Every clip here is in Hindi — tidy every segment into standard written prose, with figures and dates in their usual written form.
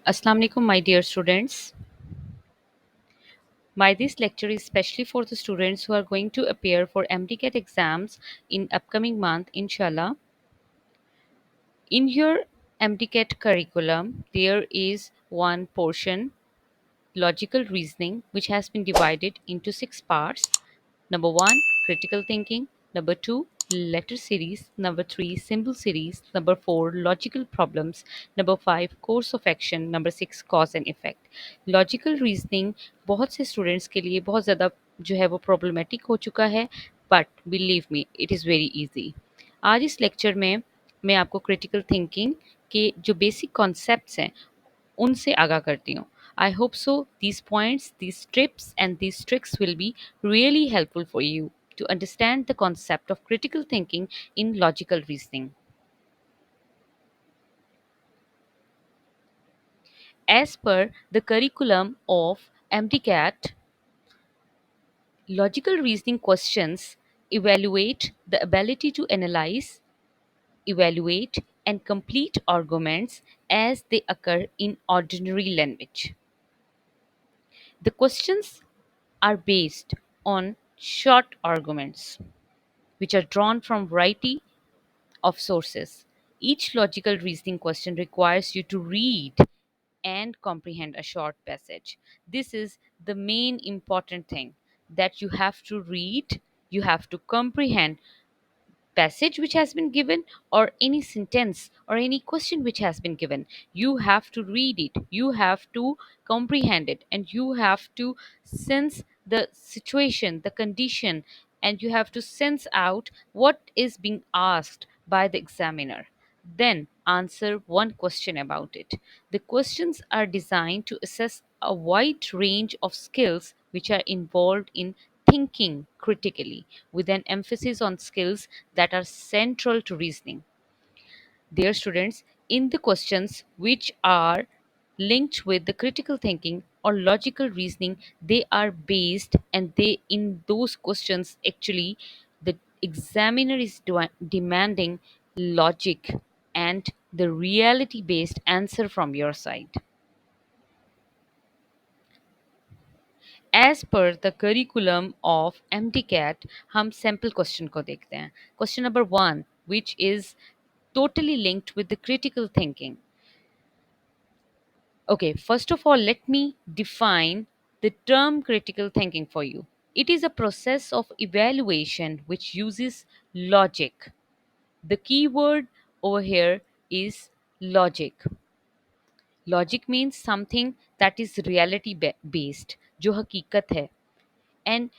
Assalamu alaikum, my dear students. My this lecture is specially for the students who are going to appear for MDCAT exams in upcoming month, inshallah. In your MDCAT curriculum, there is one portion, logical reasoning, which has been divided into six parts. Number one, critical thinking. Number two, letter series. Number three, symbol series. Number four, logical problems. Number five, course of action. Number six, cause and effect. Logical reasoning बहुत से स्टूडेंट्स के लिए बहुत ज़्यादा जो है वो प्रॉब्लमेटिक हो चुका है, but believe me it is very easy. आज इस लेक्चर में मैं आपको क्रिटिकल थिंकिंग के जो बेसिक कॉन्सेप्ट्स हैं उनसे आगाह करती हूँ। I hope so. These points, these tips, and these tricks will be really helpful for you to understand the concept of critical thinking in logical reasoning. As per the curriculum of MDCAT, logical reasoning questions evaluate the ability to analyze, evaluate, and complete arguments as they occur in ordinary language. The questions are based on short arguments which are drawn from variety of sources. Each logical reasoning question requires you to read and comprehend a short passage. This is the main important thing, that you have to read, you have to comprehend passage which has been given, or any sentence or any question which has been given. You have to read it, you have to comprehend it, and you have to sense the situation, the condition, and you have to sense out what is being asked by the examiner. Then answer one question about it. The questions are designed to assess a wide range of skills which are involved in thinking critically, with an emphasis on skills that are central to reasoning. Dear students, in the questions which are linked with the critical thinking or logical reasoning, they are based, and they in those questions actually the examiner is demanding logic and the reality based answer from your side. As per the curriculum of MDCAT, हम सैम्पल क्वेश्चन को देखते हैं। Question number one, which is totally linked with the critical thinking. Okay, first of all, let me define the term critical thinking for you. It is a process of evaluation which uses logic. The key word over here is logic. Logic means something that is reality based, जो हकीकत है, and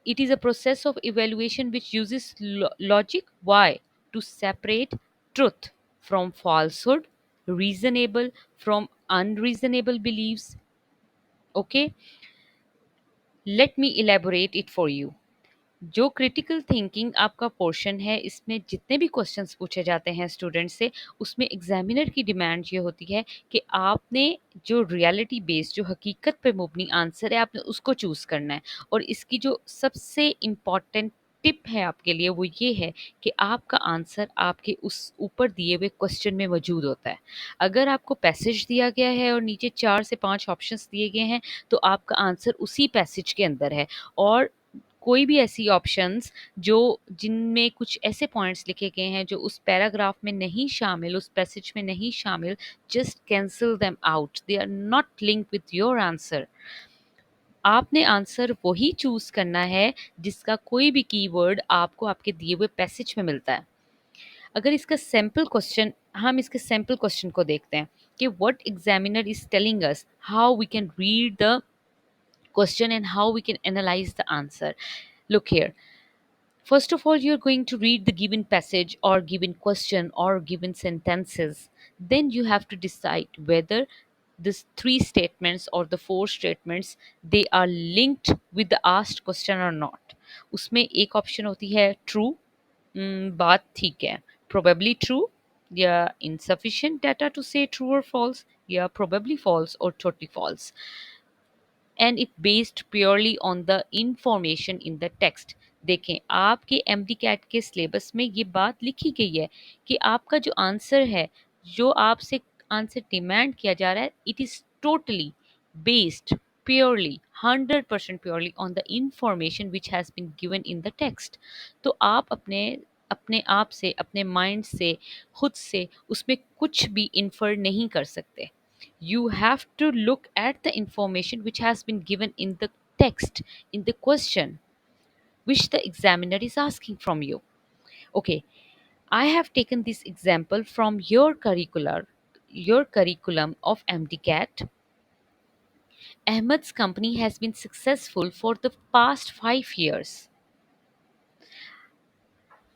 it is a process of evaluation which uses logic. Why? To separate truth from falsehood, reasonable from unreasonable beliefs. Okay, let me elaborate it for you. जो क्रिटिकल थिंकिंग आपका पोर्शन है, इसमें जितने भी क्वेश्चंस पूछे जाते हैं स्टूडेंट से, उसमें एग्जामिनर की डिमांड ये होती है कि आपने जो रियलिटी बेस्ड, जो हकीकत पे मुबनी आंसर है, आपने उसको चूज़ करना है। और इसकी जो सबसे इम्पॉर्टेंट टिप है आपके लिए वो ये है कि आपका आंसर आपके उस ऊपर दिए हुए क्वेश्चन में मौजूद होता है। अगर आपको पैसेज दिया गया है और नीचे 4 से 5 ऑप्शंस दिए गए हैं, तो आपका आंसर उसी पैसेज के अंदर है। और कोई भी ऐसी ऑप्शंस जो जिनमें कुछ ऐसे पॉइंट्स लिखे गए हैं जो उस पैराग्राफ में नहीं शामिल, उस पैसेज में नहीं शामिल, just cancel them out, they are not linked with your answer. आपने आंसर वही चूज करना है जिसका कोई भी कीवर्ड आपको आपके दिए हुए पैसेज में मिलता है। अगर इसका सैम्पल क्वेश्चन, हम इसके सैम्पल क्वेश्चन को देखते हैं कि what examiner is telling us, how we can read the question and how we can analyze the answer. Look here. First of all, you're going to read the given passage or given question or given sentences. Then you have to decide whether these three statements or the four statements, they are linked with the asked question or not. उसमें एक ऑप्शन होती है ट्रू, बात ठीक है, probably true, या insufficient data to say true or false, या probably false or totally false, and it based purely on the information in the text. देखें, आपके एमडी कैट के सिलेबस में ये बात लिखी गई है कि आपका जो आंसर है, जो आपसे आंसर डिमांड किया जा रहा है, it is totally based, purely 100% purely on the information which has been given in the text. तो आप अपने अपने आप से, अपने माइंड से, खुद से उसमें कुछ भी इन्फर नहीं कर सकते. You have to look at the information which has been given in the text, in the question which the examiner is asking from you. Okay, I have taken this example from your curriculum of MDCAT. Ahmed's company has been successful for the past 5 years.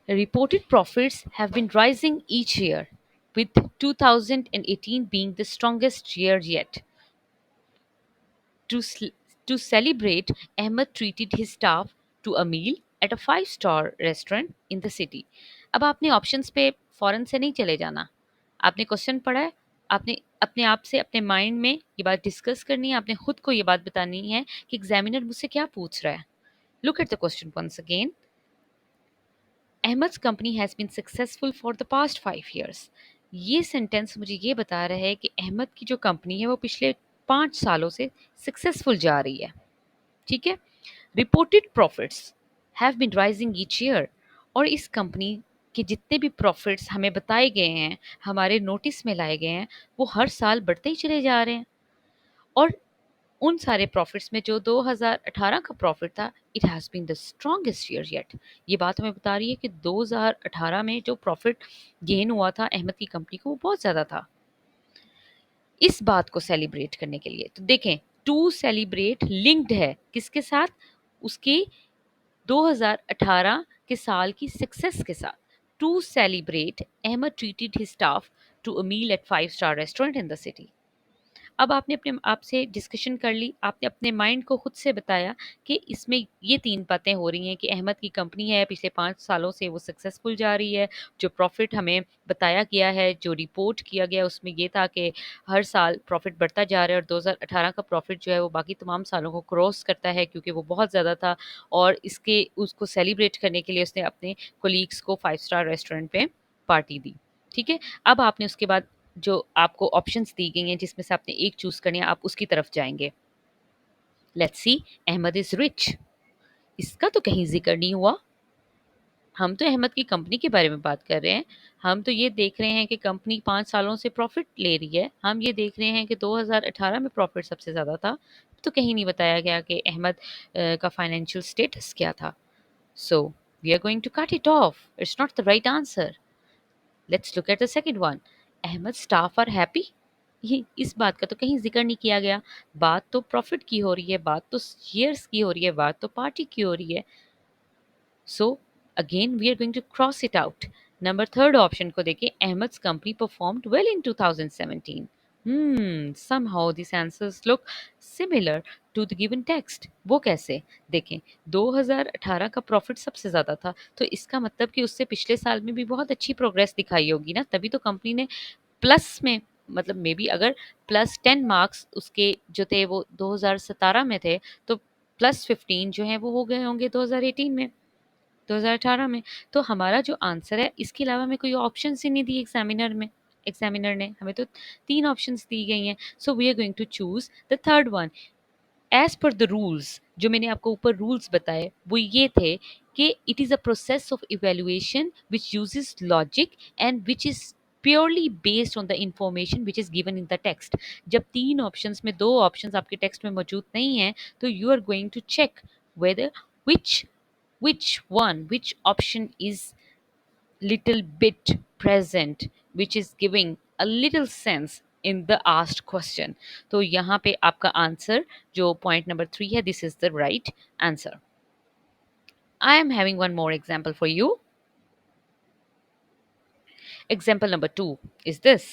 Reported profits have been rising each year, with 2018 being the strongest year yet. To, to celebrate, Ahmed treated his staff to a meal at a 5-star restaurant in the city. अब आपने ऑप्शंस पे फौरन से नहीं चले जाना. आपने क्वेश्चन पढ़ा है, आपने अपने आप से, अपने माइंड में ये बात डिस्कस करनी है, आपने खुद को ये बात बतानी है कि एग्जामिनर मुझसे क्या पूछ रहा है. Look at the question once again. Ahmed's company has been successful for the past 5 years. ये सेंटेंस मुझे ये बता रहा है कि अहमद की जो कंपनी है वो पिछले 5 सालों से सक्सेसफुल जा रही है. ठीक है. Reported profits have been rising each year. और इस कंपनी के जितने भी प्रॉफिट्स हमें बताए गए हैं, हमारे नोटिस में लाए गए हैं, वो हर साल बढ़ते ही चले जा रहे हैं. और उन सारे प्रॉफिट्स में जो 2018 का प्रॉफिट था, it has been the strongest year yet. ये बात हमें बता रही है कि 2018 में जो प्रॉफिट गेन हुआ था अहमद की कंपनी को, वो बहुत ज़्यादा था. इस बात को सेलिब्रेट करने के लिए तो देखें, टू सेलिब्रेट लिंक्ड है किसके साथ, उसके 2018 के साल की सक्सेस के साथ. To celebrate, Ahmed treated his staff to a meal at 5-स्टार रेस्टोरेंट इन द सिटी. अब आपने अपने आप से डिस्कशन कर ली, आपने अपने माइंड को खुद से बताया कि इसमें ये 3 बातें हो रही हैं कि अहमद की कंपनी है, पिछले 5 सालों से वो सक्सेसफुल जा रही है. जो प्रॉफिट हमें बताया गया है, जो रिपोर्ट किया गया, उसमें ये था कि हर साल प्रॉफिट बढ़ता जा रहा है और 2018 का प्रॉफिट जो है वो बाकी तमाम सालों को क्रॉस करता है क्योंकि वो बहुत ज़्यादा था. और इसके उसको सेलिब्रेट करने के लिए उसने अपने कोलीग्स को 5-स्टार रेस्टोरेंट पे पार्टी दी. ठीक है. अब आपने उसके बाद जो आपको ऑप्शंस दी गई हैं जिसमें से आपने एक चूज करनी है, आप उसकी तरफ जाएंगे. Let's see. Ahmed is rich, इसका तो कहीं जिक्र नहीं हुआ. हम तो अहमद की कंपनी के बारे में बात कर रहे हैं. हम तो ये देख रहे हैं कि कंपनी 5 सालों से प्रॉफिट ले रही है. हम ये देख रहे हैं कि 2018 में प्रॉफिट सबसे ज़्यादा था. तो कहीं नहीं बताया गया कि अहमद का फाइनेंशियल स्टेटस क्या था. So we are going to cut it off. It's not the right answer. Let's look at the second one. Ahmed staff are happy. ये इस बात का तो कहीं जिक्र नहीं किया गया. बात तो प्रॉफिट की हो रही है, बात तो शेयर्स की हो रही है, बात तो पार्टी की हो रही है. So again we are going to cross it out. Number third option को देखिए. Ahmed's company performed well in 2017. somehow these answers look similar to the given text. वो कैसे? देखें, 2018 का प्रॉफिट सबसे ज़्यादा था, तो इसका मतलब कि उससे पिछले साल में भी बहुत अच्छी प्रोग्रेस दिखाई होगी ना, तभी तो कंपनी ने प्लस में, मतलब मे बी अगर +10 मार्क्स उसके जो थे वो 2017 में थे, तो +15 जो है वो हो गए होंगे 2018 में, 2018 में. तो हमारा जो आंसर है, इसके अलावा हमें कोई ऑप्शन ही नहीं दी एग्जामिनर ने हमें तो 3 ऑप्शंस दी गई हैं. So we are going to choose the third one. As per the rules, जो मैंने आपको ऊपर रूल्स बताए वो ये थे कि it is a process of evaluation which uses logic and which is purely based on the information which is given in the text. जब 3 ऑप्शंस में 2 ऑप्शंस आपके टेक्स्ट में मौजूद नहीं हैं, तो you are going to check whether which which option is little bit present, which is giving a little sense in the asked question. तो यहाँ पे आपका आंसर जो पॉइंट नंबर 3 है, this is the right answer. I am having one more example for you. Example number 2 is this.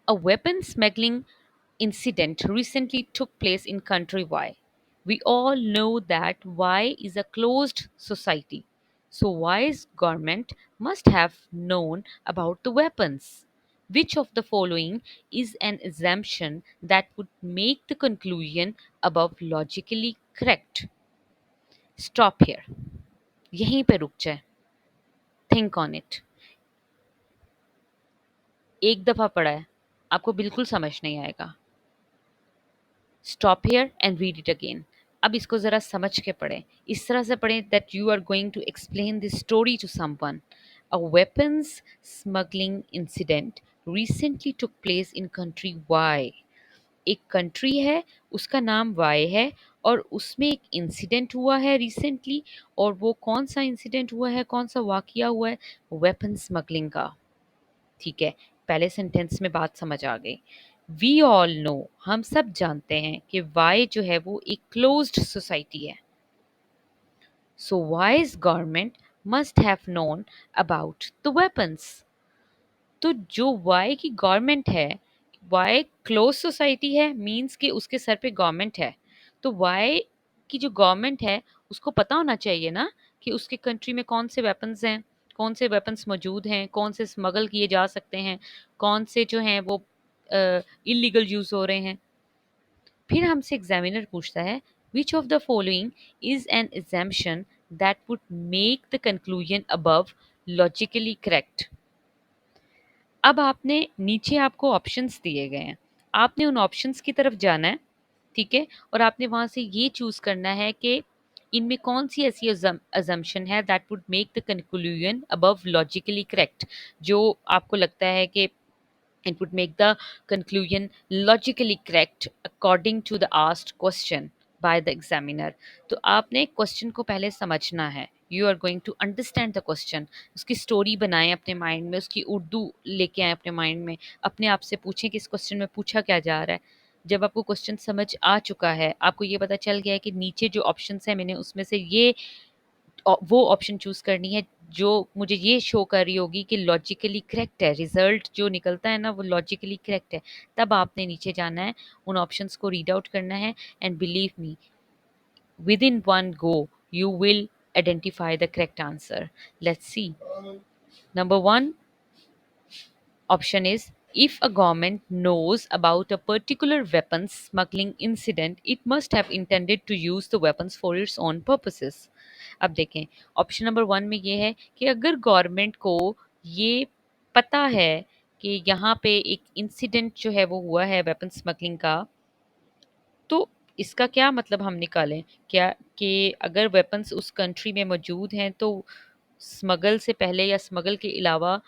A weapon smuggling incident recently took place in country Y. We all know that Y is a closed society. So Y's government must have known about the weapons. Which of the following is an assumption that would make the conclusion above logically correct? Stop here. यहीं पे रुक जाए. Think on it. एक दफ़ा पढ़ा है, आपको बिल्कुल समझ नहीं आएगा। Stop here and read it again. अब इसको ज़रा समझ के पढ़ें, इस तरह से पढ़ें that you are going to explain this story to someone. A weapons smuggling incident recently took place in country Y। एक कंट्री है, उसका नाम वाई है, और उसमें एक इंसिडेंट हुआ है रिसेंटली। और वो कौन सा इंसिडेंट हुआ है, कौन सा वाकया हुआ है? वेपन स्मगलिंग का। ठीक है, पहले सेंटेंस में बात समझ आ गई। वी ऑल नो, हम सब जानते हैं कि वाई जो है वो एक क्लोज्ड सोसाइटी है। So Y's government must have known about the weapons. तो जो वाई की गवर्नमेंट है, वाई क्लोज सोसाइटी है, मींस कि उसके सर पे गवर्नमेंट है। तो वाई की जो गवर्नमेंट है उसको पता होना चाहिए ना कि उसके कंट्री में कौन से वेपन्स हैं, कौन से वेपन्स मौजूद हैं, कौन से स्मगल किए जा सकते हैं, कौन से जो हैं वो इलीगल यूज हो रहे हैं। फिर हमसे एग्जामिनर पूछता है which of the following is an exemption that would make the conclusion above logically correct. अब आपने नीचे आपको ऑप्शंस दिए गए हैं, आपने उन ऑप्शंस की तरफ जाना है। ठीक है, और आपने वहां से ये चूज करना है कि इनमें कौन सी ऐसी अजम्पशन है that would make the conclusion above logically correct, जो आपको लगता है कि it would make the conclusion logically correct according to the asked question by the examiner। तो आपने क्वेश्चन को पहले समझना है, you are going to understand the question. उसकी स्टोरी बनाएं अपने माइंड में, उसकी उर्दू लेके आए अपने माइंड में, अपने आप से पूछें कि इस क्वेश्चन में पूछा क्या जा रहा है। जब आपको क्वेश्चन समझ आ चुका है, आपको ये पता चल गया है कि नीचे जो ऑप्शंस है मैंने उसमें से ये वो ऑप्शन चूज करनी है जो मुझे ये शो कर रही होगी कि लॉजिकली करेक्ट है, रिजल्ट जो निकलता है ना वो लॉजिकली करेक्ट है। तब आपने नीचे जाना है, उन ऑप्शंस को रीड आउट करना है, and believe me with in one go you will identify the correct answer. Let's see. Number one option is, if a government knows about a particular weapons smuggling incident, it must have intended to use the weapons for its own purposes। अब देखें, ऑप्शन नंबर वन में ये है कि अगर गवर्नमेंट को ये पता है कि यहाँ पे एक इंसिडेंट जो है वो हुआ है वेपन स्मगलिंग का, तो इसका क्या मतलब हम निकालें क्या कि अगर वेपन्स उस कंट्री में मौजूद हैं तो स्मगल से पहले या स्मगल के अलावा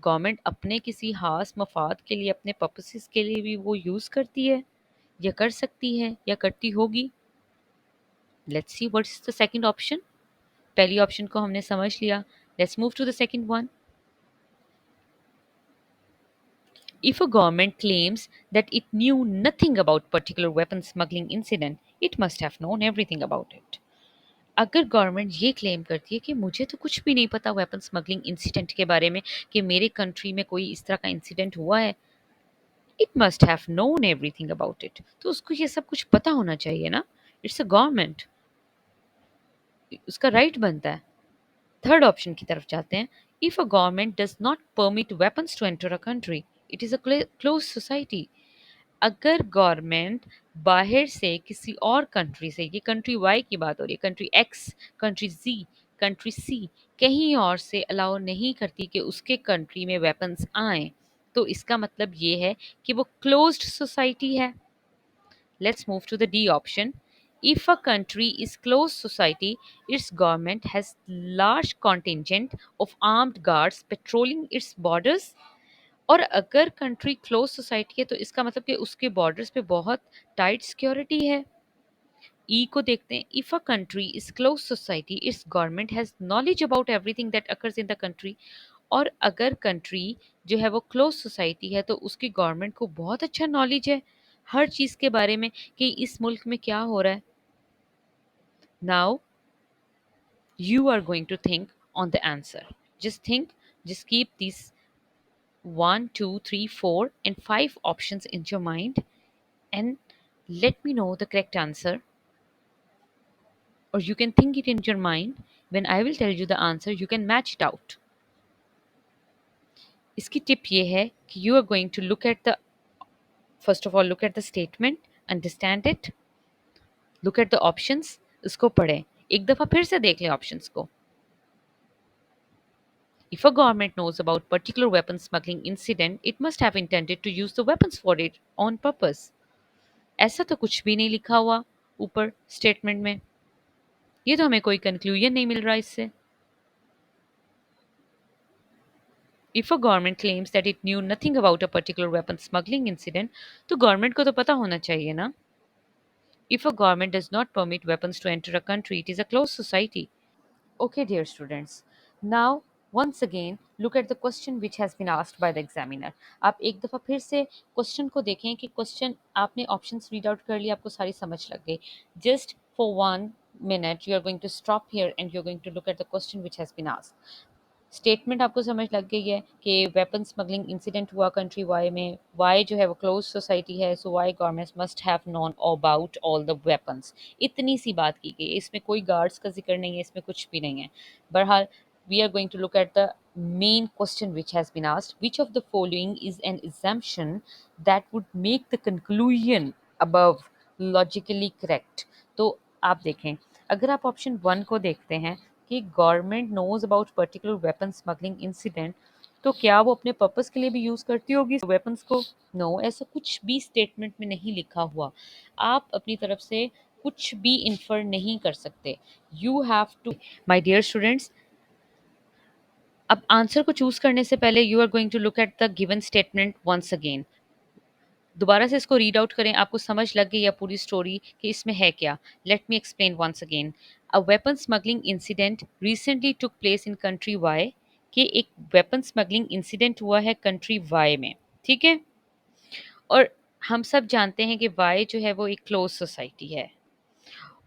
गवर्नमेंट अपने किसी खास मफाद के लिए, अपने पर्पसेस के लिए भी वो यूज़ करती है, या कर सकती है, या करती होगी। Let's see what is the second option. पहली ऑप्शन को हमने समझ लिया, let's move to the second one. If a government claims that it knew nothing about particular weapon smuggling incident, it must have known everything about it। अगर गवर्नमेंट ये क्लेम करती है कि मुझे तो कुछ भी नहीं पता वेपन स्मगलिंग इंसिडेंट के बारे में, कि मेरे कंट्री में कोई इस तरह का इंसिडेंट हुआ है, it must have known everything about it, तो उसको ये सब कुछ पता होना चाहिए ना। इट्स अ गवर्नमेंट, उसका राइट बनता है। थर्ड ऑप्शन की तरफ जाते हैं। If a government does not permit weapons to enter a country, it is a close society. अगर गवर्नमेंट बाहर से किसी और कंट्री से, ये कंट्री वाई की बात हो रही है, कंट्री एक्स, कंट्री जी, कंट्री सी, कहीं और से अलाउ नहीं करती कि उसके कंट्री में वेपन्स आए, तो इसका मतलब ये है कि वो क्लोज्ड सोसाइटी है। Let's move to the D option. If a country is closed society, its government has large contingent of armed guards patrolling its borders। और अगर कंट्री क्लोज सोसाइटी है तो इसका मतलब कि उसके बॉर्डर्स पे बहुत टाइट सिक्योरिटी है। ई को देखते हैं। If a country is close society, it's government has knowledge about everything that occurs in the country. और अगर कंट्री जो है वो क्लोज सोसाइटी है तो उसकी गवर्नमेंट को बहुत अच्छा नॉलेज है हर चीज़ के बारे में कि इस मुल्क में क्या हो रहा है। Now you are going to think on the answer. Just think, just keep this 1 2 3 4 and 5 options in your mind, and let me know the correct answer, or you can think it in your mind. When I will tell you the answer, you can match it out। इसकी टिप ये है कि you are going to look at the, first of all look at the statement, understand it, look at the options, इसको पढ़ें, एक दफ़ा फिर से देख लें ऑप्शंस को। If a government knows about particular weapon smuggling incident, it must have intended to use the weapons for its own purpose. ऐसा तो कुछ भी नहीं लिखा हुआ ऊपर स्टेटमेंट में। ये तो हमें कोई कंक्लूजन नहीं मिल रहा इससे। If a government claims that it knew nothing about a particular weapon smuggling incident, तो गवर्नमेंट को तो पता होना चाहिए ना। If a government does not permit weapons to enter a country, it is a closed society. Okay, dear students. Now, once again, look at the question which has been asked by the examiner. आप एक दफ़ा फिर से क्वेश्चन को देखें कि क्वेश्चन आपने ऑप्शंस रीड आउट कर लिया, आपको सारी समझ लग गई. Just for 1 minute, you are going to stop here and you're going to look at the question which has been asked. Statement आपको समझ लग गई है कि वेपन स्मगलिंग इंसिडेंट हुआ कंट्री वाई में. वाई जो है वो क्लोज सोसाइटी है, so Y governments must have known about all the weapons. इतनी सी बात की गई है, इसमें कोई गार्ड्स का जिक्र नहीं है, इसमें कुछ भी नहीं है. बहरहाल we are going to look at the main question which has been asked. Which of the following is an assumption that would make the conclusion above logically correct? तो आप देखें, अगर आप ऑप्शन 1 को देखते हैं कि government knows about particular weapon smuggling incident, तो क्या वो अपने पर्पस के लिए भी यूज करती होगी वेपन्स को? नो, ऐसा कुछ भी स्टेटमेंट में नहीं लिखा हुआ. आप अपनी तरफ से कुछ भी इन्फर नहीं कर सकते. You have to, my dear students, अब आंसर को चूज करने से पहले you are going to look at the given statement once again. दोबारा से इसको रीड आउट करें, आपको समझ लग गई है पूरी स्टोरी कि इसमें है क्या. Let me explain once again. A weapon smuggling incident recently took place in country Y. कि एक वेपन स्मगलिंग इंसिडेंट हुआ है कंट्री वाई में, ठीक है. और हम सब जानते हैं कि वाई जो है वो एक क्लोज सोसाइटी है,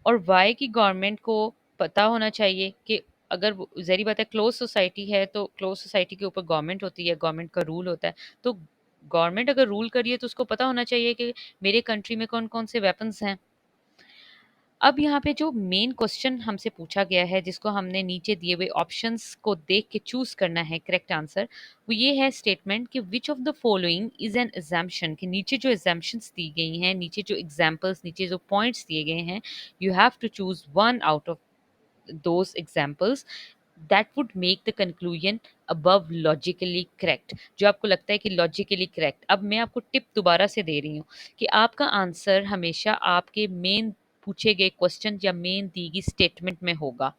और वाई की गवर्नमेंट को पता होना चाहिए कि अगर ज़ाहिर बात है क्लोज सोसाइटी है तो क्लोज सोसाइटी के ऊपर गवर्नमेंट होती है, गवर्नमेंट का रूल होता है. तो गवर्नमेंट अगर रूल करिए तो उसको पता होना चाहिए कि मेरे कंट्री में कौन कौन से वेपन्स हैं. अब यहाँ पे जो मेन क्वेश्चन हमसे पूछा गया है, जिसको हमने नीचे दिए हुए ऑप्शंस को देख के चूज करना है करेक्ट आंसर, वो ये है स्टेटमेंट कि which of the following is an exemption. कि नीचे जो एग्जाम्पशंस दी गई हैं, नीचे जो एग्जाम्पल्स, नीचे जो पॉइंट्स दिए गए हैं, you have to choose one out of those examples that would make the conclusion above logically correct. जो आपको लगता है कि logically correct. अब मैं आपको टिप दोबारा से दे रही हूँ कि आपका आंसर हमेशा आपके मेन पूछे गए क्वेश्चन या मेन दी गई स्टेटमेंट में होगा,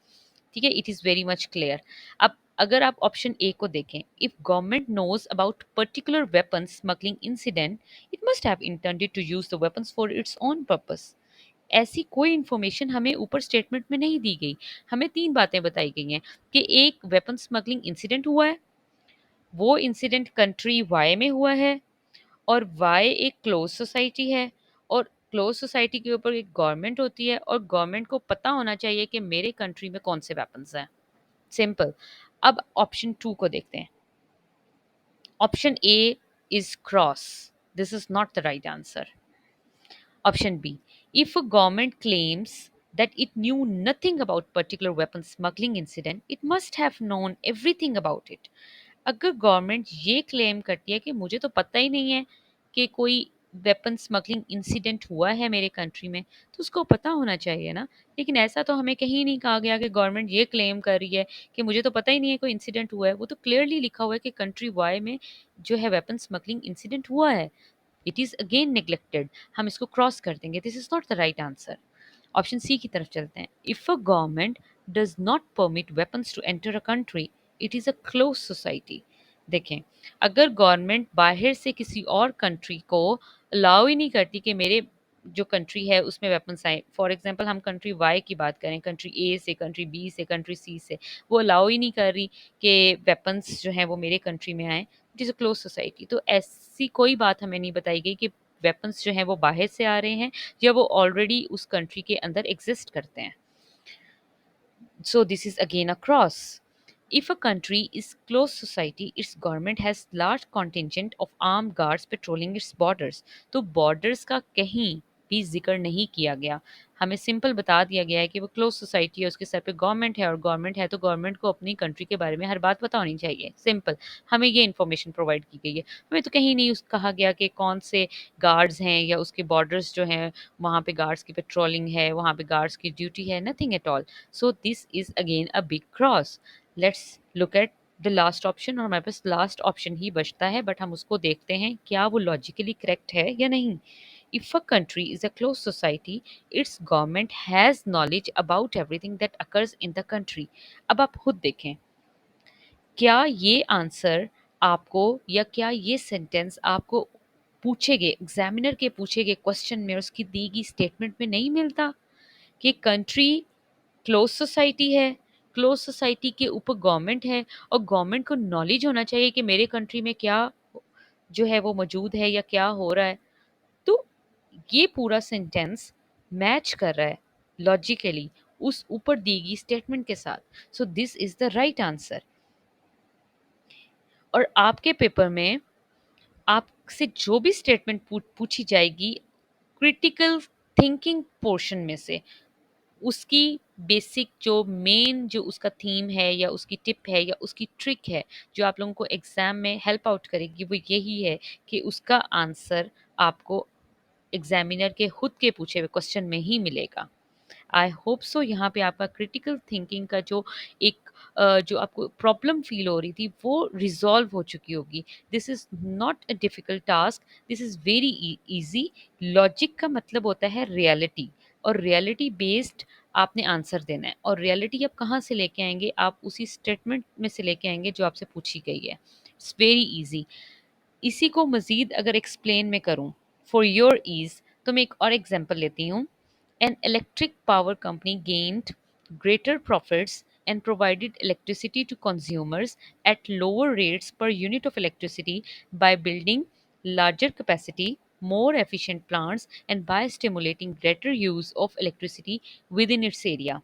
ठीक है. It is very much clear. अब अगर आप ऑप्शन ए को देखें, if government knows about particular weapon smuggling incident, it must have intended to use the weapons for its own purpose. ऐसी कोई इन्फॉर्मेशन हमें ऊपर स्टेटमेंट में नहीं दी गई. हमें 3 बातें बताई गई हैं कि एक वेपन स्मगलिंग इंसिडेंट हुआ है, वो इंसिडेंट कंट्री वाई में हुआ है, और वाई एक क्लोज सोसाइटी है, और क्लोज सोसाइटी के ऊपर एक गवर्नमेंट होती है, और गवर्नमेंट को पता होना चाहिए कि मेरे कंट्री में कौन से वेपन्स हैं. सिंपल. अब ऑप्शन 2 को देखते हैं. Option A is cross. This is not the right answer. Option B. If a government claims that it knew nothing about particular weapon smuggling incident, it must have known everything about it. अगर गवर्नमेंट ये क्लेम करती है कि मुझे तो पता ही नहीं है कि कोई वेपन स्मगलिंग इंसिडेंट हुआ है मेरे कंट्री में, तो उसको पता होना चाहिए ना. लेकिन ऐसा तो हमें कहीं नहीं कहा गया कि गवर्नमेंट ये क्लेम कर रही है कि मुझे तो पता ही नहीं है कोई इंसिडेंट हुआ है. वो तो क्लियरली लिखा हुआ है कि कंट्री वाई में जो है वेपन स्मगलिंग इंसिडेंट हुआ है. It is again neglected. हम इसको क्रॉस कर देंगे. This is not the right answer. Option C की तरफ चलते हैं. If a government does not permit weapons to enter a country, it is a close society. देखें, अगर गवर्नमेंट बाहर से किसी और कंट्री को अलाउ ही नहीं करती कि मेरे जो कंट्री है उसमें वेपन्स आए, फॉर एग्जांपल हम कंट्री वाई की बात करें, कंट्री ए से, कंट्री बी से, कंट्री सी से, वो अलाउ ही नहीं कर रही कि वेपन्स जो हैं वो मेरे कंट्री में आए, it is a close society. तो ऐसी कोई बात हमें नहीं बताई गई कि वेपन्स जो हैं वो बाहर से आ रहे हैं या वो ऑलरेडी उस कंट्री के अंदर एग्जिस्ट करते हैं. So this is again a cross. If a country is closed society, its government has large contingent of armed guards patrolling its borders. तो borders का कहीं भी जिक्र नहीं किया गया. हमें सिंपल बता दिया गया है कि वो क्लोज सोसाइटी है, उसके सर पे गवर्नमेंट है, और गवर्नमेंट है तो गवर्नमेंट को अपनी कंट्री के बारे में हर बात पता होनी चाहिए. सिंपल. हमें ये इन्फॉर्मेशन प्रोवाइड की गई है. हमें तो कहीं नहीं कहा गया कि कौन से गार्ड्स हैं या उसके बॉर्डर्स जो हैं वहाँ पे गार्ड्स की पेट्रोलिंग है, वहाँ पे गार्ड्स की ड्यूटी है. Nothing at all. So this is again a big cross. Let's look at the last option, और हमारे पास लास्ट ऑप्शन ही बचता है, बट हम उसको देखते हैं क्या वो लॉजिकली करेक्ट है या नहीं। If a country is a close society, it's government has knowledge about everything that occurs in the country. अब आप खुद देखें, क्या ये आंसर आपको, या क्या ये सेंटेंस आपको पूछे गए, एग्जामिनर के पूछे गए क्वेश्चन में, उसकी दी गई स्टेटमेंट में नहीं मिलता कि कंट्री क्लोज सोसाइटी है, क्लोज सोसाइटी के ऊपर गवर्नमेंट है, और गवर्नमेंट को नॉलेज होना चाहिए कि मेरे कंट्री में क्या जो है वो मौजूद है या क्या हो रहा है। तो ये पूरा सेंटेंस मैच कर रहा है लॉजिकली उस ऊपर दी गई स्टेटमेंट के साथ। So this is the right answer. और आपके पेपर में आपसे जो भी स्टेटमेंट पूछी जाएगी क्रिटिकल थिंकिंग पोर्शन में से, उसकी बेसिक जो मेन जो उसका थीम है या उसकी टिप है या उसकी ट्रिक है जो आप लोगों को एग्जाम में हेल्प आउट करेगी, वो यही है कि उसका आंसर आपको एग्जामिनर के खुद के पूछे हुए क्वेश्चन में ही मिलेगा। आई होप सो यहाँ पे आपका क्रिटिकल थिंकिंग का जो एक जो आपको प्रॉब्लम फील हो रही थी वो रिजॉल्व हो चुकी होगी। This is not a difficult task, this is very easy. Logic का मतलब होता है रियलिटी, और रियलिटी बेस्ड आपने आंसर देना है, और रियलिटी आप कहाँ से लेके आएंगे, आप उसी स्टेटमेंट में से लेके आएंगे जो आपसे पूछी गई है। It's very easy. इसी को मज़ीद अगर एक्सप्लेन मैं करूँ फॉर योर ईज़, तो मैं एक और एग्जांपल लेती हूँ। An electric power company gained greater profits and provided electricity to consumers at lower rates per unit of electricity by building larger capacity, more efficient plants, and by stimulating greater use of electricity within its area.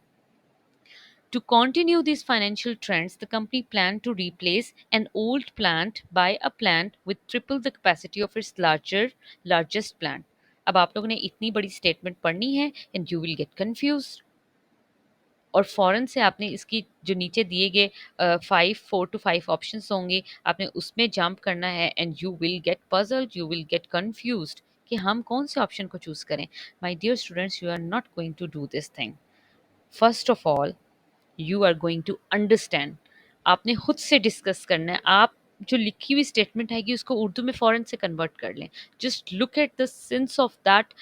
To continue these financial trends, the company planned to replace an old plant by a plant with triple the capacity of its largest plant. अब आप लोगों ने इतनी बड़ी स्टेटमेंट पढ़नी है and you will get confuse, और फ़ौरन से आपने इसकी जो नीचे दिए गए 4 to 5 ऑप्शंस होंगे, आपने उसमें जंप करना है and you will get puzzled, you will get confused कि हम कौन से ऑप्शन को चूज़ करें। My dear students, you are not going to do this thing. First of all, you are going to understand. आपने खुद से डिस्कस करना है। आप जो लिखी हुई स्टेटमेंट आएगी उसको उर्दू में फ़ौरन से कन्वर्ट कर लें। Just look at the sense of that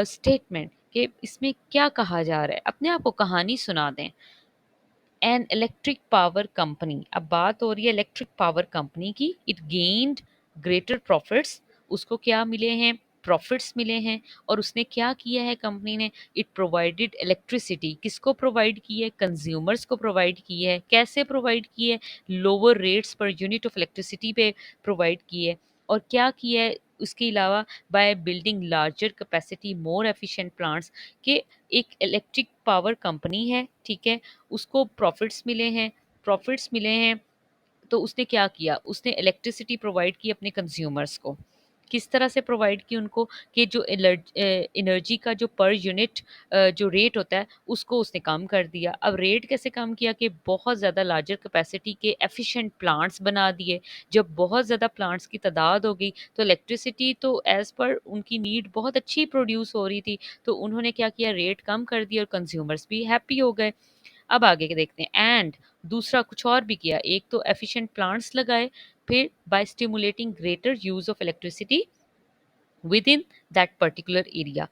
statement कि इसमें क्या कहा जा रहा है, अपने आप को कहानी सुना दें। एन इलेक्ट्रिक पावर कंपनी, अब बात हो रही है इलेक्ट्रिक पावर कंपनी की। इट गेन्ड ग्रेटर प्रॉफिट्स, उसको क्या मिले हैं, प्रॉफिट्स मिले हैं। और उसने क्या किया है कंपनी ने, इट प्रोवाइडेड इलेक्ट्रिसिटी, किसको प्रोवाइड की है, कंज्यूमर्स को प्रोवाइड की है। कैसे प्रोवाइड की है, lower rates per unit of electricity पे प्रोवाइड की है। और क्या किया है उसके अलावा, by building larger capacity more efficient plants, के एक इलेक्ट्रिक पावर कंपनी है, ठीक है, उसको प्रॉफिट्स मिले हैं, प्रॉफिट्स मिले हैं। तो उसने क्या किया, उसने इलेक्ट्रिसिटी प्रोवाइड की अपने कंज्यूमर्स को। किस तरह से प्रोवाइड की उनको, कि जो एनर्जी का जो पर यूनिट जो रेट होता है उसको उसने कम कर दिया। अब रेट कैसे कम किया, कि बहुत ज़्यादा लार्जर कैपेसिटी के एफिशिएंट प्लांट्स बना दिए। जब बहुत ज़्यादा प्लांट्स की तादाद हो गई तो इलेक्ट्रिसिटी तो एज़ पर उनकी नीड बहुत अच्छी प्रोड्यूस हो रही थी, तो उन्होंने क्या किया, रेट कम कर दिया और कंज्यूमर्स भी हैप्पी हो गए। अब आगे के देखते हैं। एंड दूसरा कुछ और भी किया, एक तो एफिशिएंट प्लांट्स लगाए, फिर by stimulating greater use of electricity within that particular area.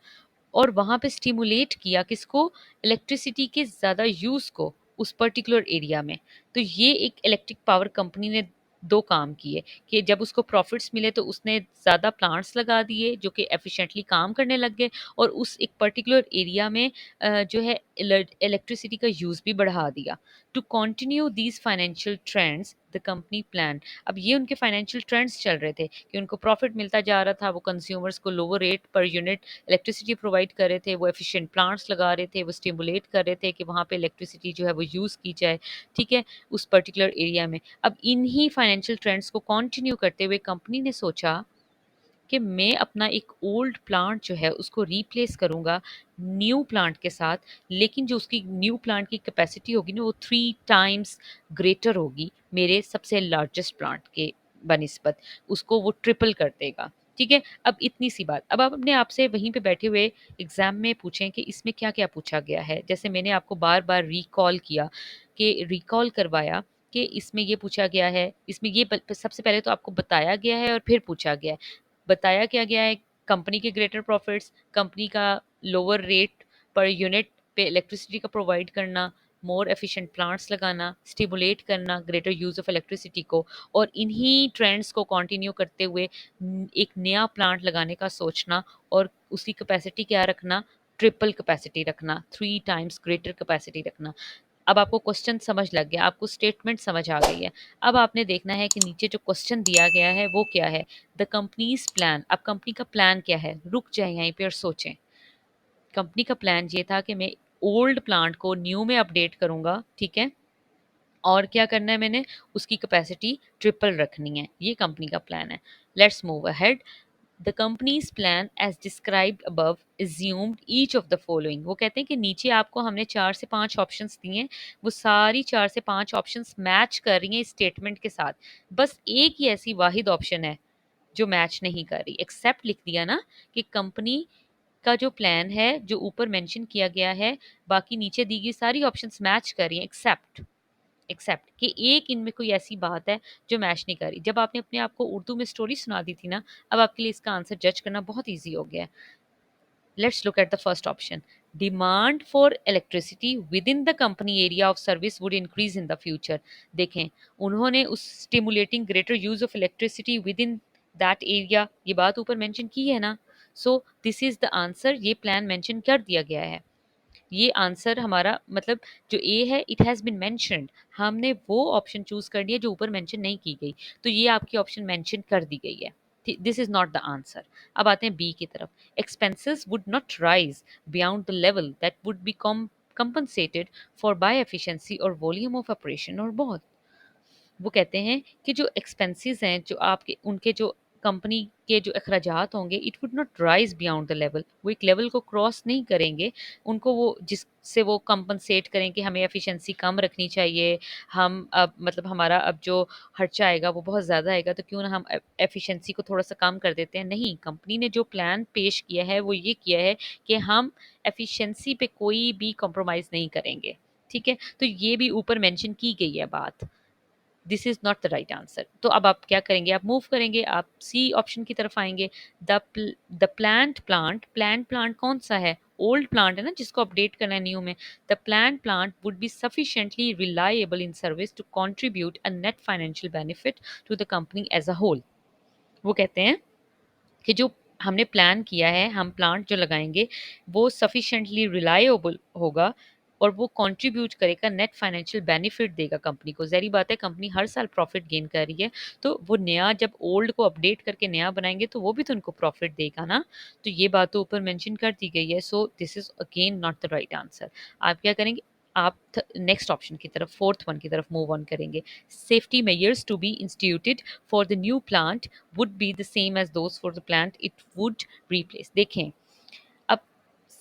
और वहाँ पे स्टिमुलेट किया किसको, इलेक्ट्रिसिटी के ज़्यादा यूज़ को उस पर्टिकुलर एरिया में। तो ये एक इलेक्ट्रिक पावर कंपनी ने दो काम किए, कि जब उसको प्रॉफिट्स मिले तो उसने ज़्यादा प्लांट्स लगा दिए जो कि एफिशिएंटली काम करने लग गए, और उस एक पर्टिकुलर एरिया में जो है इलेक्ट्रिसिटी का यूज़ भी बढ़ा दिया। To continue these financial trends the company plan, अब ये उनके फाइनेंशियल ट्रेंड्स चल रहे थे कि उनको प्रॉफिट मिलता जा रहा था, वो कंज्यूमर्स को lower rate per unit electricity provide कर रहे थे, वो एफिशिएंट प्लांट्स लगा रहे थे, वो स्टिमुलेट कर रहे थे कि वहाँ पे इलेक्ट्रिसिटी जो है वो यूज़ की जाए, ठीक है, उस पर्टिकुलर एरिया में। अब इन्हीं फाइनेंशियल ट्रेंड्स को कंटिन्यू करते हुए कंपनी ने सोचा कि मैं अपना एक ओल्ड प्लांट जो है उसको रिप्लेस करूँगा न्यू प्लांट के साथ, लेकिन जो उसकी न्यू प्लांट की कैपेसिटी होगी ना वो 3 टाइम्स ग्रेटर होगी मेरे सबसे लार्जेस्ट प्लांट के बनिस्बत, उसको वो ट्रिपल कर देगा। ठीक है, अब इतनी सी बात। अब आप अपने आप से वहीं पे बैठे हुए एग्जाम में पूछें कि इसमें क्या क्या पूछा गया है। जैसे मैंने आपको बार बार रिकॉल किया, कि रिकॉल करवाया कि इसमें ये पूछा गया है, इसमें ये सबसे पहले तो आपको बताया गया है और फिर पूछा गया है। बताया क्या गया है? कंपनी के ग्रेटर प्रॉफिट्स, कंपनी का लोअर रेट पर यूनिट पे इलेक्ट्रिसिटी का प्रोवाइड करना, मोर एफिशिएंट प्लांट्स लगाना, स्टिमुलेट करना ग्रेटर यूज़ ऑफ इलेक्ट्रिसिटी को, और इन्हीं ट्रेंड्स को कंटिन्यू करते हुए एक नया प्लांट लगाने का सोचना और उसकी कैपेसिटी क्या रखना, ट्रिपल कैपेसिटी रखना, 3 टाइम्स ग्रेटर कैपेसिटी रखना। अब आपको क्वेश्चन समझ लग गया, आपको स्टेटमेंट समझ आ गई है। अब आपने देखना है कि नीचे जो क्वेश्चन दिया गया है वो क्या है। द कंपनीज प्लान, अब कंपनी का प्लान क्या है, रुक जाए यहीं पे और सोचें। कंपनी का प्लान ये था कि मैं ओल्ड प्लांट को न्यू में अपडेट करूंगा, ठीक है, और क्या करना है मैंने, उसकी कैपेसिटी ट्रिपल रखनी है, ये कंपनी का प्लान है। Let's move ahead. The company's plan as described above assumed each of the following, वो कहते हैं कि नीचे आपको हमने 4 से 5 ऑप्शंस दिए हैं, वो सारी 4 से 5 ऑप्शंस मैच कर रही हैं इस स्टेटमेंट के साथ। बस एक ही ऐसी वाहिद ऑप्शन है जो मैच नहीं कर रही, एक्सेप्ट लिख दिया ना, कि कंपनी का जो प्लान है जो ऊपर मेंशन किया गया है, बाकी नीचे दी गई सारी ऑप्शंस मैच कर रही हैं एक्सेप्ट, एक्सेप्ट कि एक इनमें कोई ऐसी बात है जो मैच नहीं कर रही। जब आपने अपने आप को उर्दू में स्टोरी सुना दी थी ना, अब आपके लिए इसका आंसर जज करना बहुत ईजी हो गया है। Let's look at the first option. Demand for electricity with in the company area of service would increase in the future. देखें, उन्होंने उस stimulating greater use of electricity within that area, ये बात ऊपर मेंशन की है ना, so this is the answer, ये प्लान मेंशन कर दिया गया है। ये आंसर हमारा मतलब जो ए है, इट हैज़ बीन मेंशन्ड, हमने वो ऑप्शन चूज कर लिया जो ऊपर मेंशन नहीं की गई, तो ये आपकी ऑप्शन मेंशन कर दी गई है। This is not the answer. अब आते हैं बी की तरफ। Expenses would not rise beyond the level that would be compensated for by efficiency और वॉल्यूम ऑफ ऑपरेशन और बहुत। वो कहते हैं कि जो एक्सपेंसेस हैं, जो आपके उनके जो कंपनी के जो अखराजात होंगे, it would not rise beyond the level, वो एक लेवल को क्रॉस नहीं करेंगे, उनको वो जिससे वो कंपनसेट करें कि हमें एफिशिएंसी कम रखनी चाहिए, हम अब मतलब हमारा अब जो खर्चा आएगा वो बहुत ज़्यादा आएगा, तो क्यों ना हम एफिशिएंसी को थोड़ा सा कम कर देते हैं। नहीं, कंपनी ने जो प्लान पेश किया है वो ये किया है कि हम एफिशिएंसी पे कोई भी कॉम्प्रोमाइज़ नहीं करेंगे, ठीक है, तो ये भी ऊपर मेंशन की गई है बात। This is not the right answer. तो अब आप क्या करेंगे, आप मूव करेंगे, आप सी ऑप्शन की तरफ आएंगे। द द प्लांट प्लांट कौन सा है, ओल्ड प्लांट है ना जिसको अपडेट करना है न्यू में। The plant would be sufficiently reliable in service to contribute a net financial benefit to the company as a whole. वो कहते हैं कि जो हमने प्लान किया है, हम प्लांट जो लगाएंगे वो सफिशिएंटली रिलायबल होगा और वो कंट्रीब्यूट करेगा, नेट फाइनेंशियल बेनिफिट देगा कंपनी को। ज़ाहिर बात है, कंपनी हर साल प्रॉफिट गेन कर रही है, तो वो नया जब ओल्ड को अपडेट करके नया बनाएंगे तो वो भी तो उनको प्रॉफिट देगा ना। तो ये बात तो ऊपर मेंशन कर दी गई है, so this is again not the right answer. आप क्या करेंगे, आप नेक्स्ट ऑप्शन की तरफ, फोर्थ वन की तरफ मूव ऑन करेंगे। Safety measures to be instituted for the new plant would be the same as those for the plant it would replace। देखें, अब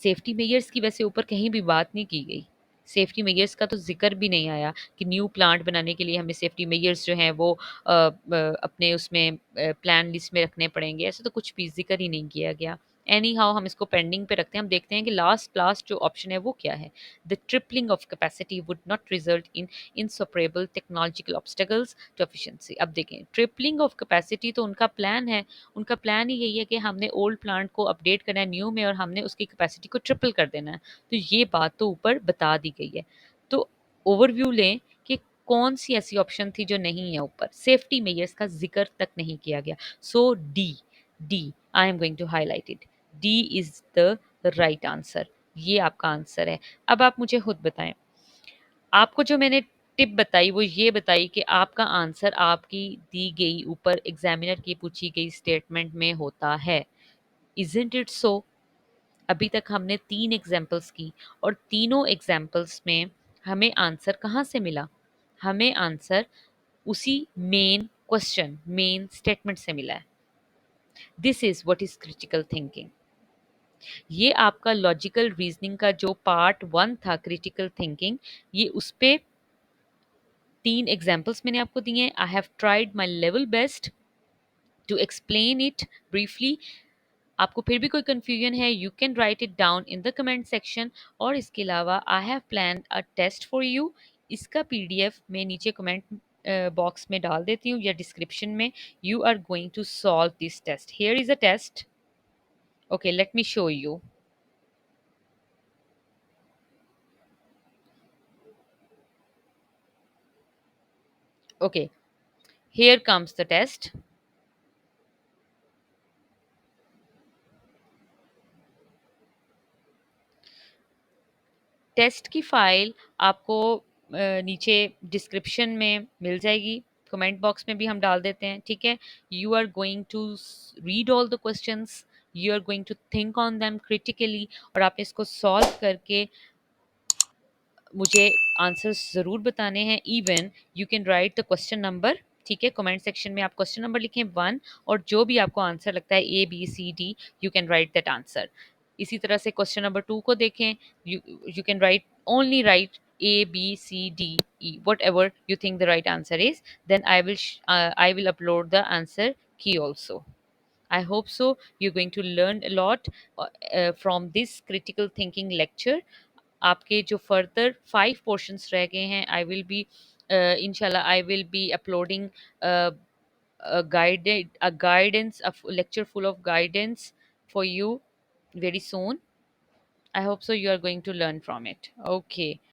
सेफ्टी मेजर्स की वैसे ऊपर कहीं भी बात नहीं की गई, सेफ्टी मेजर्स का तो जिक्र भी नहीं आया कि न्यू प्लांट बनाने के लिए हमें सेफ्टी मेजर्स जो हैं वो अपने उसमें प्लान लिस्ट में रखने पड़ेंगे, ऐसा तो कुछ भी जिक्र ही नहीं किया गया। एनी हाउ हम इसको पेंडिंग पे रखते हैं, हम देखते हैं कि लास्ट लास्ट जो ऑप्शन है वो क्या है। The tripling of capacity would not result in inseparable technological obstacles to efficiency. अब देखें, ट्रिपलिंग ऑफ कैपेसिटी तो उनका प्लान है, उनका प्लान ही यही है कि हमने ओल्ड प्लांट को अपडेट करना है न्यू में और हमने उसकी कैपेसिटी को ट्रिपल कर देना है, तो ये बात तो ऊपर बता दी गई है। तो ओवरव्यू लें कि कौन सी ऐसी ऑप्शन थी जो नहीं है, ऊपर सेफ्टी मेजर्स का जिक्र तक नहीं किया गया। So D, D I am going to highlight it, D is the right answer, ये आपका आंसर है। अब आप मुझे खुद बताएं, आपको जो मैंने टिप बताई वो ये बताई कि आपका आंसर आपकी दी गई ऊपर एग्जामिनर की पूछी गई स्टेटमेंट में होता है। Isn't it so? अभी तक हमने 3 एग्जाम्पल्स की और तीनों एग्जाम्पल्स में हमें आंसर कहाँ से मिला, हमें आंसर उसी मेन क्वेश्चन, मेन स्टेटमेंट से मिला है। This is what is critical thinking. ये आपका लॉजिकल रीजनिंग का जो पार्ट 1 था, क्रिटिकल थिंकिंग, ये उस पे 3 एग्जाम्पल्स मैंने आपको दिए हैं। I have tried my level best to explain it briefly. आपको फिर भी कोई कन्फ्यूजन है, you can write it down in the comment section. और इसके अलावा I have plan a test for you, इसका पीडीएफ मैं नीचे कमेंट बॉक्स में डाल देती हूँ या डिस्क्रिप्शन में. You are going to solve this test. Here is a test. Okay, let me show you. Okay, here comes the test. Test की फाइल आपको नीचे डिस्क्रिप्शन में मिल जाएगी. कमेंट बॉक्स में भी हम डाल देते हैं, ठीक है. You are going to read all the questions. You are going to think on them critically, और आपने इसको सॉल्व करके मुझे आंसर्स ज़रूर बताने हैं. Even you can right the question number, ठीक है. कमेंट सेक्शन में आप क्वेश्चन नंबर लिखें 1, और जो भी आपको आंसर लगता है A B C D, you can write that answer. इसी तरह से क्वेश्चन नंबर 2 को देखें. You you can write, only write A B C D E, whatever you think the right answer is. Then I will upload the answer key also. I hope so. You're going to learn a lot from this critical thinking lecture. आपके जो फर्दर 5 portions रह गए हैं, आई विल बी इंशाल्लाह I will be uploading a guidance, a lecture full of guidance for you very soon. I hope so you are going to learn from it. Okay.